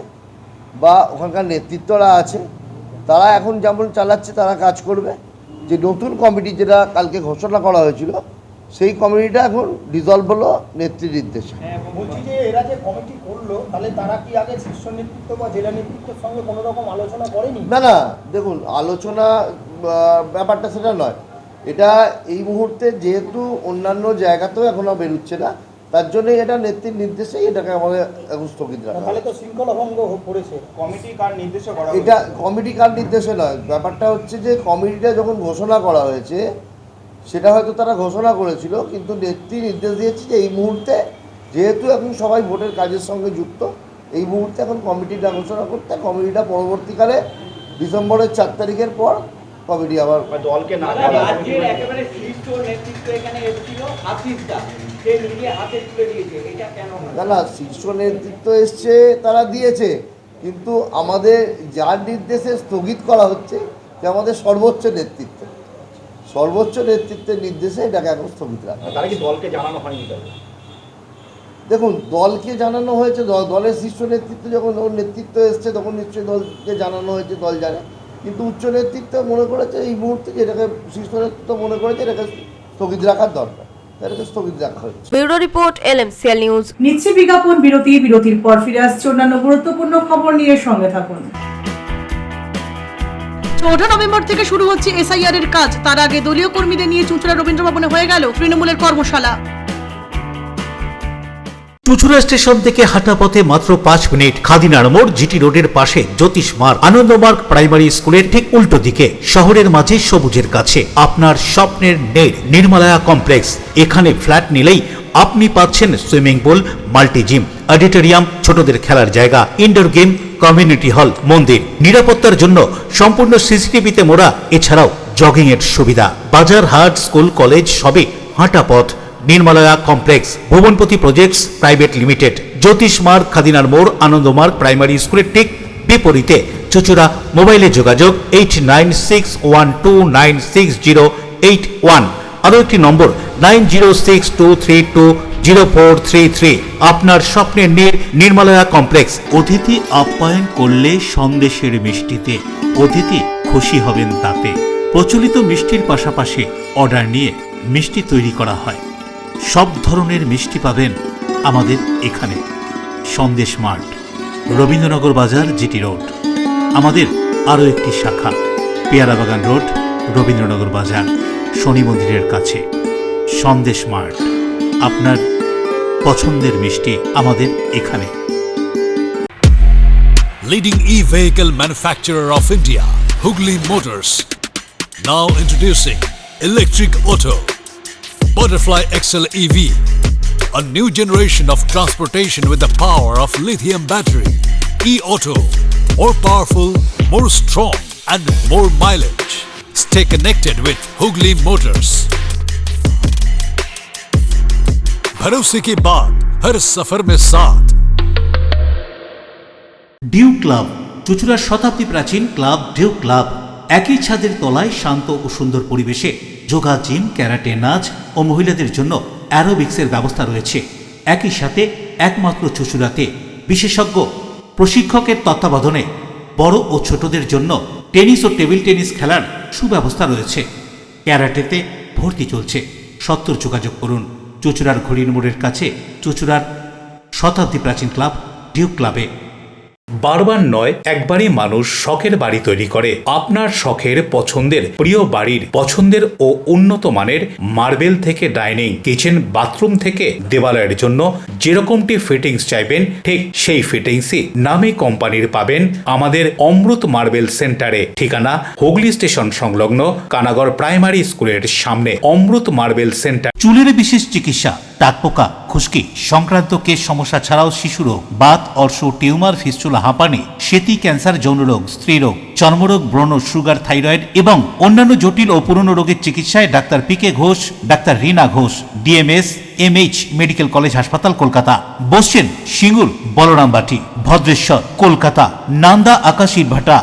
বা ওখানকার নেতৃত্বরা আছে, তারা এখন যেমন চালাচ্ছে তারা কাজ করবে। যে নতুন কমিটি যেটা কালকে ঘোষণা করা হয়েছিল, সেই কমিটিটা এখন ডিজলভ হলো নেত্রীর নির্দেশে। বলছি যে এরা যে কমিটি করলো তাহলে তারা কি আগে শীর্ষ নেতৃত্ব বা জেলা নেতৃত্বের সঙ্গে কোনো রকম আলোচনা করেনি? না, দেখুন আলোচনা ব্যাপারটা সেটা নয়। এটা এই মুহূর্তে যেহেতু অন্যান্য জায়গাতেও এখনো বেরোচ্ছে না, তার জন্যই এটা নেত্রীর নির্দেশেই এটাকে আমাদের এখন স্থগিত রাখা। তাহলে তো শৃঙ্খলা ভঙ্গ করেছে। কমিটি কার নির্দেশে করা? এটা কমিটি কার নির্দেশে নয়, ব্যাপারটা হচ্ছে যে কমিটিটা যখন ঘোষণা করা হয়েছে সেটা হয়তো তারা ঘোষণা করেছিল, কিন্তু নেত্রী নির্দেশ দিয়েছে যে এই মুহূর্তে যেহেতু এখন সবাই ভোটের কাজের সঙ্গে যুক্ত, এই মুহূর্তে এখন কমিটিটা ঘোষণা করতে, কমিটিটা পরবর্তীকালে ডিসেম্বরের 4 তারিখের পর কমিটি আবার দলকে না একেবারে শীর্ষ নেতৃত্ব এখানে এসেছিল হাসিসদা, সে নিজে হাতে তুলে দিয়েছে, এটা কেন? না, শীর্ষ নেতৃত্ব এসছে, তারা দিয়েছে, কিন্তু আমাদের যার নির্দেশে স্থগিত করা হচ্ছে যে আমাদের সর্বোচ্চ নেতৃত্বের নির্দেশে এটাকে এখন স্থগিত রাখা। তারা কি দলকে জানানো হয়নি? দেখুন, দলকে জানানো হয়েছে, দলের শীর্ষ নেতৃত্ব যখন নেতৃত্ব এসছে তখন নিশ্চয়ই দলকে জানানো হয়েছে, দল জানে, কিন্তু উচ্চ নেতৃত্ব মনে করেছে এই মুহূর্তে যেটাকে শীর্ষ নেতৃত্ব মনে করেছে এটাকে স্থগিত রাখার দরকার, এটাকে স্থগিত রাখা হচ্ছে। Bureau report LMCL news. নিচ্ছে বিজ্ঞাপন বিরতি, বিরতির পর ফিরে আসছে অন্যান্য গুরুত্বপূর্ণ খবর নিয়ে, সঙ্গে থাকুন। 14 নভেম্বর থেকে শুরু হচ্ছে SIR এর কাজ। তার আগে দলীয় কর্মীদের নিয়ে চুঁচুড়া রবীন্দ্র ভবনে হয়ে গেল তৃণমূলের কর্মশালা। চুঁচুড়া স্টেশন থেকে হাঁটা পথে মাত্র 5 মিনিট, খাদিনার মোড়, জিটি রোডের পাশে জ্যোতিষ মার্গ, আনন্দমার্গ প্রাইমারি স্কুলের ঠিক উল্টো দিকে, শহরের মাঝে সবুজের কাছে আপনার স্বপ্নের নেট নির্মলায়া কমপ্লেক্স। এখানে ফ্ল্যাট নিলেই আপনি পাচ্ছেন swimming pool, multi gym, auditorium, ছোটদের খেলার জায়গা, ইনডোর গেম, কমিউনিটি হল, মন্দির, নিরাপত্তার জন্য সম্পূর্ণ সিসিটিভিতে মোড়া, এছাড়াও জগিং এর সুবিধা, বাজার, হাট, স্কুল, কলেজ সবই হাঁটা পথ। নির্মলায়া কমপ্লেক্স, ভুবনপতি প্রজেক্টস প্রাইভেট লিমিটেড, জ্যোতিষ মার্গ, খাদিনার মোড়, আনন্দমার্গ প্রাইমারি স্কুলের ঠিক বিপরীতে, চুঁচুড়া। মোবাইলে যোগাযোগ 8961296081, আরও একটি নম্বর 9062320433। আপনার স্বপ্নের নির্মলায়া কমপ্লেক্স। অতিথি আপ্যায়ন করলে সন্দেশের মিষ্টিতে অতিথি খুশি হবেন তাতে। প্রচলিত মিষ্টির পাশাপাশি অর্ডার নিয়ে মিষ্টি তৈরি করা হয়। সব ধরনের মিষ্টি পাবেন আমাদের এখানে। সন্দেশ মার্ট, রবীন্দ্রনগর বাজার, জিটি রোড। আমাদের আরও একটি শাখা পেয়ারাবাগান রোড, রবীন্দ্রনগর বাজার, শনি মন্দিরের কাছে। সন্দেশ মার্ট, আপনার পছন্দের মিষ্টি আমাদের এখানে। Leading e-vehicle manufacturer of India, Hugli Motors, now introducing Electric Auto, Butterfly XL EV, a new generation of transportation with the power of lithium battery. E-Auto, more powerful, more strong and more mileage. Stay connected with Hugli Motors. भरोसे की बात हर सफर में साथ। ডিউ ক্লাব, চুঁচুড়ার শতাব্দী প্রাচীন ক্লাব ডিউ ক্লাব। একই ছাদের তলায় শান্ত ও সুন্দর পরিবেশে যোগা, জিম, ক্যারাটে, নাচ ও মহিলাদের জন্য অ্যারোবিক্সের ব্যবস্থা রয়েছে। একই সাথে একমাত্র চুঁচুড়াতে বিশেষজ্ঞ প্রশিক্ষকের তত্ত্বাবধানে বড় ও ছোটদের জন্য টেনিস ও টেবিল টেনিস খেলার সুব্যবস্থা রয়েছে। ক্যারাটেতে ভর্তি চলছে। সত্তর যোগাযোগ করুন চুঁচুড়ার ঘড়ির মোড়ের কাছে, চুঁচুড়ার শতাব্দী প্রাচীন ক্লাব ডিউ ক্লাবে। বারবার নয়, একবারই মানুষ শখের বাড়ি তৈরি করে। আপনার শখের পছন্দের প্রিয় বাড়ির পছন্দের ও উন্নত মানের মার্বেল থেকে ডাইনিং, কিচেন, বাথরুম থেকে দেওয়ালের জন্য যেরকমটি ফিটিংস চাইবেন ঠিক সেই ফিটিংসই নামী কোম্পানির পাবেন আমাদের অমৃত মার্বেল সেন্টারে। ঠিকানা হুগলি স্টেশন সংলগ্ন কানাগড় প্রাইমারি স্কুলের সামনে। অমৃত মার্বেল সেন্টার। চুলের বিশেষ চিকিৎসা, টাকপোকা, খুশকি সংক্রান্ত কেশ সমস্যা ছাড়াও শিশুরোগ, বাত, অর্শ, টিউমার, ফিস্টুলা, হাঁপানি, সেতি, ক্যান্সার, যৌনরোগ, স্ত্রীরোগ, চর্মরোগ, ব্রণ, সুগার, থাইরয়েড এবং অন্যান্য জটিল ও পুরনো রোগের চিকিৎসায় doctor PK Ghosh, doctor Rina Ghosh, DMS MH medical college হাসপাতাল, কলকাতা। বসছেন সিঙ্গুর, বলরামবাটি, ভদ্রেশ্বর, কলকাতা, নান্দা, আকাশ ইটভাটা,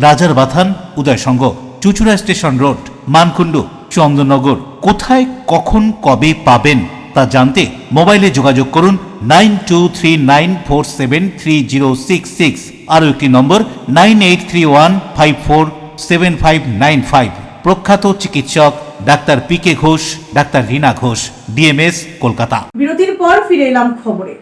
রাজার বাথান, উদয়সঙ্গ, চুঁচুড়া স্টেশন রোড, মানকুণ্ডু, চন্দননগর। কোথায়, কখন, কবে পাবেন তা জানতে মোবাইলে যোগাযোগ করুন 9239473066, আরও একটি নম্বর 9831547595। প্রখ্যাত চিকিৎসক doctor PK. Ghosh, doctor Rina Ghosh, DMS, Kolkata. বিরতির পর ফিরে এলাম খবরে।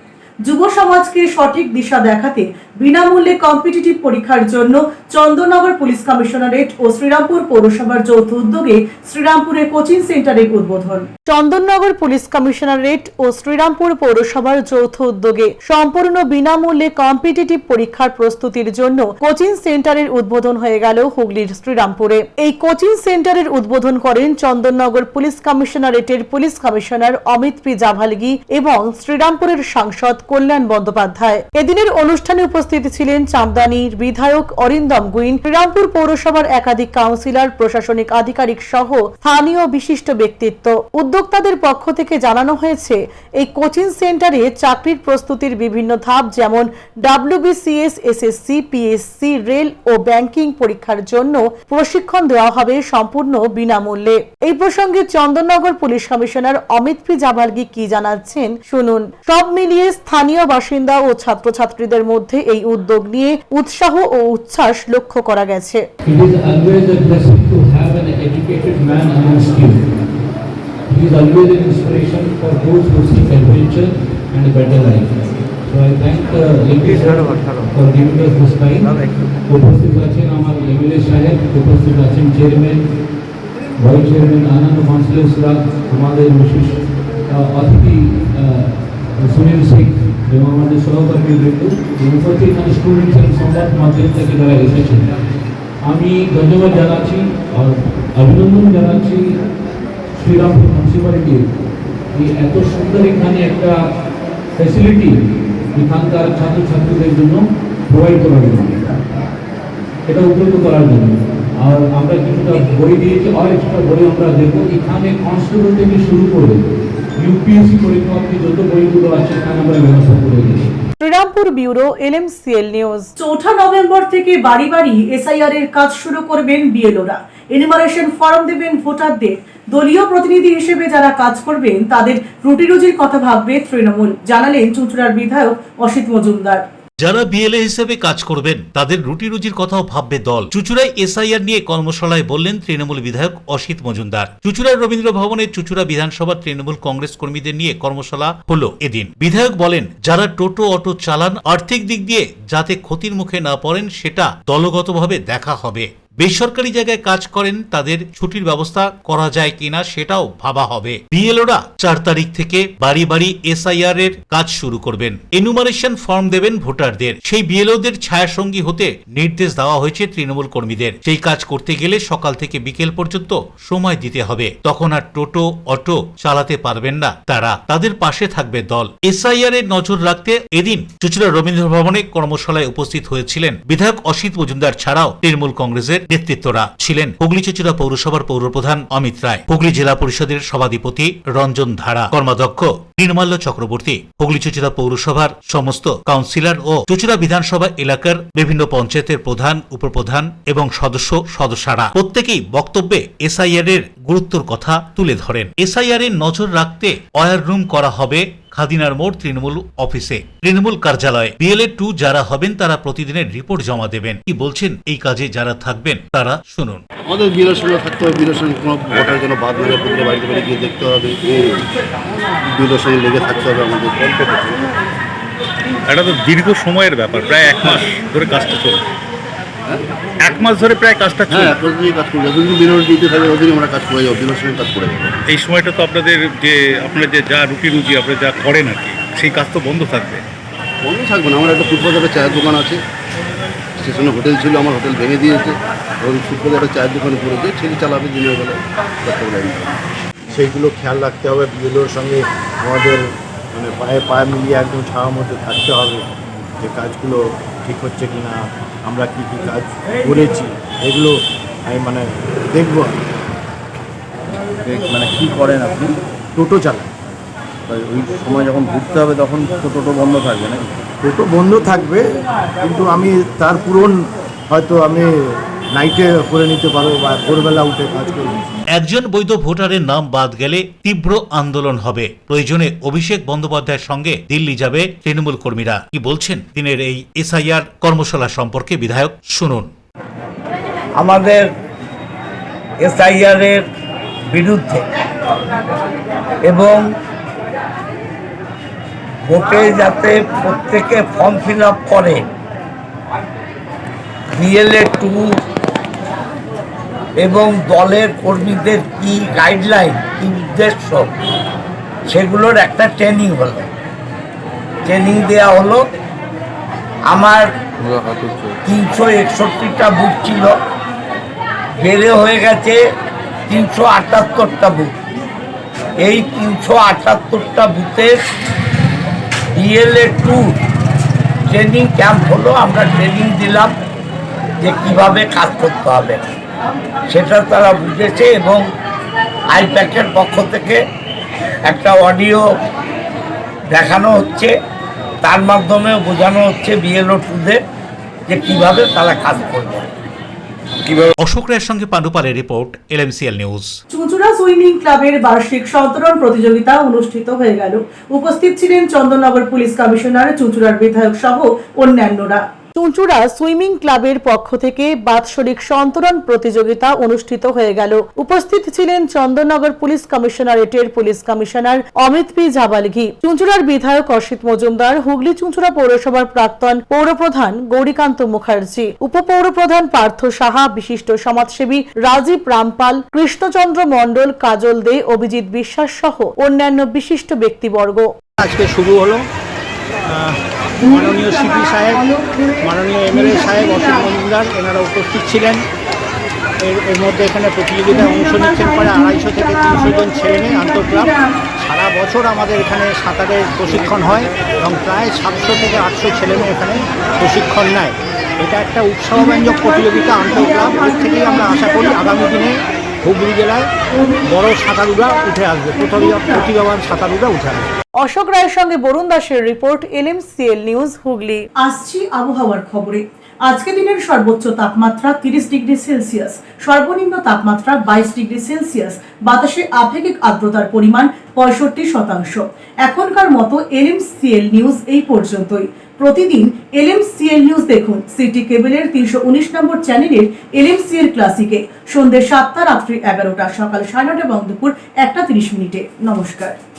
যুব সমাজকে সঠিক দিশা দেখাতে বিনামূল্যে কম্পিটিটিভ পরীক্ষার জন্য চন্দননগর পুলিশ কমিশনারেট ও শ্রীরামপুর পৌরসভার যৌথ উদ্যোগে শ্রীরামপুরে কোচিং সেন্টারের উদ্বোধন। চন্দননগর পুলিশ কমিশনারেট ও শ্রীরামপুর পৌরসভার যৌথ উদ্যোগে সম্পূর্ণ বিনামূল্যে কম্পিটিটিভ পরীক্ষার প্রস্তুতির জন্য কোচিং সেন্টারের উদ্বোধন হয়ে গেল হুগলির শ্রীরামপুরে। এই কোচিং সেন্টারের উদ্বোধন করেন চন্দননগর পুলিশ কমিশনারেটের police commissioner Amit P Javalgi এবং শ্রীরামপুরের সাংসদ কল্যাণ বন্দ্যোপাধ্যায়। এদিনের অনুষ্ঠানে উপস্থিত ছিলেন চামদানির বিধায়ক অরিন্দম গুইন, শ্রীরামপুর পৌরসভার একাধিক কাউন্সিলর, প্রশাসনিক আধিকারিক সহ স্থানীয় বিশিষ্ট ব্যক্তিত্ব। উদ্যোক্তাদের পক্ষ থেকে জানানো হয়েছে, এই কোচিং সেন্টারে চাকরির প্রস্তুতির বিভিন্ন ধাপ যেমন WBCS, SSC, PSC, রেল ও ব্যাংকিং পরীক্ষার জন্য প্রশিক্ষণ দেওয়া হবে সম্পূর্ণ বিনামূল্যে। এই প্রসঙ্গে Chandannagar police commissioner Amit P Javalgi কি জানাচ্ছেন শুনুন। সব মিলিয়ে স্থানীয় বাসিন্দা ও ছাত্রছাত্রীদের মধ্যে এই উদ্যোগ নিয়ে উৎসাহ ও উচ্ছ্বাস লক্ষ্য করা গেছে। He is always an inspiration for those who seek adventure and a better life. So I thank the MLA for giving us this time. উপস্থিত আছেন আমার MLA সাহেব, উপস্থিত আছেন চেয়ারম্যান, ভাইস চেয়ারম্যান, অন্যান্য কাউন্সিলরসরা, আমাদের বিশেষ অতিথি সুনীল সিং এবং আমাদের সহকর্মীবৃন্দ, উপস্থিত এখানে স্টুডেন্টস এবং সংবাদ মাধ্যম থেকে যারা এসেছেন, আমি ধন্যবাদ জানাচ্ছি আর অভিনন্দন জানাচ্ছি শ্রীরামপুর মিউনিসিপ্যালিটি এত সুন্দর এখানে একটা ফ্যাসিলিটি এখানকার ছাত্রছাত্রীদের জন্য প্রোভাইড করার জন্য, এটা উপলব্ধ করার জন্য। আর আমরা কিছুটা বই দিয়েছি, আর এক্সট্রা বই আমরা দেবো। এখানে কনস্টেবল থেকে শুরু করে UPSC পরীক্ষা অবধি যত বইগুলো আছে এখানে আমরা ব্যবস্থা করে দিয়েছি। Srirampur bureau, LMCL news. 4 November থেকে বাড়ি বাড়ি SIR এর কাজ শুরু করবেন বিএলওরা। এনিমারেশন ফর্ম দেবেন ভোটারদের। দলীয় প্রতিনিধি হিসেবে যারা কাজ করবেন তাদের রুটি রুজির কথা ভাববে তৃণমূল, জানালেন চুঁচুড়ার বিধায়ক অসিত মজুমদার। যারা বিএলএ হিসেবে কাজ করবেন তাদের রুটি রুজির কথাও ভাববে দল। চুঁচুড়ায় SIR নিয়ে কর্মশালায় বললেন তৃণমূল বিধায়ক অসিত মজুমদার। চুঁচুড়ার রবীন্দ্র ভবনে চুঁচুড়া বিধানসভার তৃণমূল কংগ্রেস কর্মীদের নিয়ে কর্মশালা হলো এদিন। বিধায়ক বলেন, যারা টোটো অটো চালান আর্থিক দিক দিয়ে যাতে ক্ষতির মুখে না পড়েন সেটা দলগতভাবে দেখা হবে। বেসরকারি জায়গায় কাজ করেন তাদের ছুটির ব্যবস্থা করা যায় কিনা সেটাও ভাবা হবে। বিএলওরা 4 তারিখ থেকে বাড়ি বাড়ি SIR এর কাজ শুরু করবেন। এনুমারেশন ফর্ম দেবেন ভোটারদের। সেই বিএলওদের ছায়াসঙ্গী হতে নির্দেশ দেওয়া হয়েছে তৃণমূল কর্মীদের। সেই কাজ করতে গেলে সকাল থেকে বিকেল পর্যন্ত সময় দিতে হবে। তখন আর টোটো অটো চালাতে পারবেন না তারা, তাদের পাশে থাকবে দল। SIR এর নজর রাখতে এদিন চুঁচুড়া রবীন্দ্র ভবনে কর্মশালায় উপস্থিত হয়েছিলেন বিধায়ক অসিত মজুমদার ছাড়াও তৃণমূল কংগ্রেসের নেতৃত্বরা ছিলেন হুগলি চুঁচুড়া পৌরসভার পৌরপ্রধান অমিত রায়, হুগলি জেলা পরিষদের সভাধিপতি রঞ্জন ধারা, কর্মাধ্যক্ষ নির্মাল্য চক্রবর্তী, হুগলি চুঁচুড়া পৌরসভার সমস্ত কাউন্সিলর ও চুঁচুড়া বিধানসভা এলাকার বিভিন্ন পঞ্চায়েতের প্রধান, উপপ্রধান এবং সদস্যরা প্রত্যেকেই বক্তব্যে SIR এর গুরুত্বের কথা তুলে ধরেন। SIR এর নজর রাখতে ওয়্যার রুম করা হবে খাদিনার মোড় তৃণমূল অফিসে, তৃণমূল কার্যালয়ে। BLA 2 যারা হবেন তারা প্রতিদিনের রিপোর্ট জমা দেবেন। কি বলছেন এই কাজে যারা থাকবেন তারা শুনুন। আমাদের বিএলওর সঙ্গে থাকতে হবে, বিএলওর সঙ্গে কোনো ভোটার যেন বাদ না প্রতিটা বাড়িতে বাড়ি গিয়ে দেখতে হবে, বিএলওর সঙ্গে লেগে থাকতে হবে আমাদের। এটা তো দীর্ঘ সময়ের ব্যাপার, প্রায় 1 মাস ধরে কাজটা চলছে। 1 মাস ধরে প্রায় কাজটা চলছে। হ্যাঁ, প্রতিদিনই কাজ করে যতদিন বিএলওর দিতে থাকে ততদিন আমরা কাজ করে যাবো, বিএলওর সঙ্গে কাজ করে যাবো। এই সময়টা তো আপনাদের আপনারা যা রুটি রুজি আপনারা যা করেন আর কি, সেই কাজ তো বন্ধ থাকবে। বন্ধ থাকবে না। আমার একটা ফুটপাথে একটা চায়ের দোকান আছে, স্টেশনে হোটেল ছিল, আমার হোটেল ভেঙে দিয়েছে, এবং ফুটপাথে একটা চায়ের দোকানে করেছে, ছেলে চালাবে দিনের বেলায়। সেইগুলো খেয়াল রাখতে হবে। বিএলওর সঙ্গে আমাদের মানে পায়ে মিলিয়ে একদম ছাওয়ার মধ্যে থাকতে হবে, যে কাজগুলো ঠিক হচ্ছে কি না, আমরা কী কী কাজ করেছি এগুলো আমি মানে দেখবো। মানে কী করেন আপনি? টোটো চালান। ওই সময় যখন ঘুরতে হবে তখন তো টোটো বন্ধ থাকবে নাকি? টোটো বন্ধ থাকবে, কিন্তু আমি তার পূরণ হয়তো আমি নাইটে করে নিতে পারবো বা ভোরবেলা উঠে কাজ করবো। একজন বৈধ ভোটারের নাম বাদ গেলে তীব্র আন্দোলন হবে। প্রয়োজনে অভিষেক বন্দ্যোপাধ্যায়ের সঙ্গে দিল্লি যাবে তৃণমূল কর্মীরা। কি বলছেন দিনের এই SIR কর্মশালা সম্পর্কে বিধায়ক শুনুন। আমাদের SIR এর বিরুদ্ধে এবং ভোটে যাতে প্রত্যেকে ফর্ম ফিল আপ করে, BLA 2 এবং দলের কর্মীদের কি গাইডলাইন, কি উদ্দেশ্য, সেগুলোর একটা ট্রেনিং হলো, ট্রেনিং দেওয়া হলো। আমার 361টা বুথ ছিল, বেড়ে হয়ে গেছে 378টা বুথ। এই 378টা বুথের BLA 2 ট্রেনিং ক্যাম্প হলো। আমরা ট্রেনিং দিলাম যে কিভাবে কাজ করতে হবে, সেটা তারা বুঝেছে এবং আইপ্যাকের পক্ষ থেকে একটা অডিও দেখানো হচ্ছে, তার মাধ্যমে বোঝানো হচ্ছে BLO 2দের যে কিভাবে তারা কাজ করবে। অশোক রায়ের সঙ্গে পাণ্ডুপালের রিপোর্ট, LMCL নিউজ। চুঁচুড়া সুইমিং ক্লাবের বার্ষিক সন্তরণ প্রতিযোগিতা অনুষ্ঠিত হয়ে গেল। উপস্থিত ছিলেন চন্দননগর পুলিশ কমিশনার, চুঁচুড়ার বিধায়ক সহ অন্যান্যরা। চুঁচুড়া সুইমিং ক্লাবের পক্ষ থেকে বাৎসরিক সন্তরণ প্রতিযোগিতা অনুষ্ঠিত হয়ে গেল। উপস্থিত ছিলেন চন্দননগর পুলিশ কমিশনারেটের police commissioner Amit P Jabalgi, চুঁচুড়ার বিধায়ক অসিত মজুমদার, হুগলি চুঁচুড়া পৌরসভার প্রাক্তন পৌরপ্রধান গৌরীকান্ত মুখার্জি, উপপৌরপ্রধান পার্থ সাহা, বিশিষ্ট সমাজসেবী রাজীব রামপাল, কৃষ্ণচন্দ্র মণ্ডল, কাজল দে, অভিজিৎ বিশ্বাস সহ অন্যান্য বিশিষ্ট ব্যক্তিবর্গ। আজকে শুরু হলো। মাননীয় সিপি সাহেব, মাননীয় MLA সাহেব, অসিত মজুমদার এনারা উপস্থিত ছিলেন। এর মধ্যে এখানে প্রতিযোগিতায় অংশ নিচ্ছেন প্রায় 250 থেকে 300 জন ছেলে মেয়ে আন্তঃক্লাব। সারা বছর আমাদের এখানে সাঁতারের প্রশিক্ষণ হয় এবং প্রায় 700 থেকে 800 ছেলে মেয়ে এখানে প্রশিক্ষণ নেয়। এটা একটা উৎসাহব্যঞ্জক প্রতিযোগিতা আন্তঃক্লাব। এর থেকেই আমরা আশা করি আগামী দিনে হুগলি জেলায় বড় সাঁতারুরা উঠে আসবে, প্রতিভাবান সাঁতারুরা উঠে আসবে। অশোক রায়ের সঙ্গে বরুণ দাসের রিপোর্ট, LMCL নিউজ হুগলি। আসছি আবহাওয়ার খবরে। আজকে দিনের সর্বোচ্চ তাপমাত্রা 30 ডিগ্রি সেলসিয়াস, সর্বনিম্ন তাপমাত্রা 22 ডিগ্রি সেলসিয়াস, বাতাসে আপেক্ষিক আর্দ্রতার পরিমাণ 65%। এখনকার মতো LMCL নিউজ এই পর্যন্তই। প্রতিদিন LMCL নিউজ দেখুন সিটি কেবলের 319 নম্বর চ্যানেলের LMCL ক্লাসিকে সন্ধ্যে 7টা, রাত্রি 11টা, সকাল 9:30 এবং দুপুর 1:30। নমস্কার।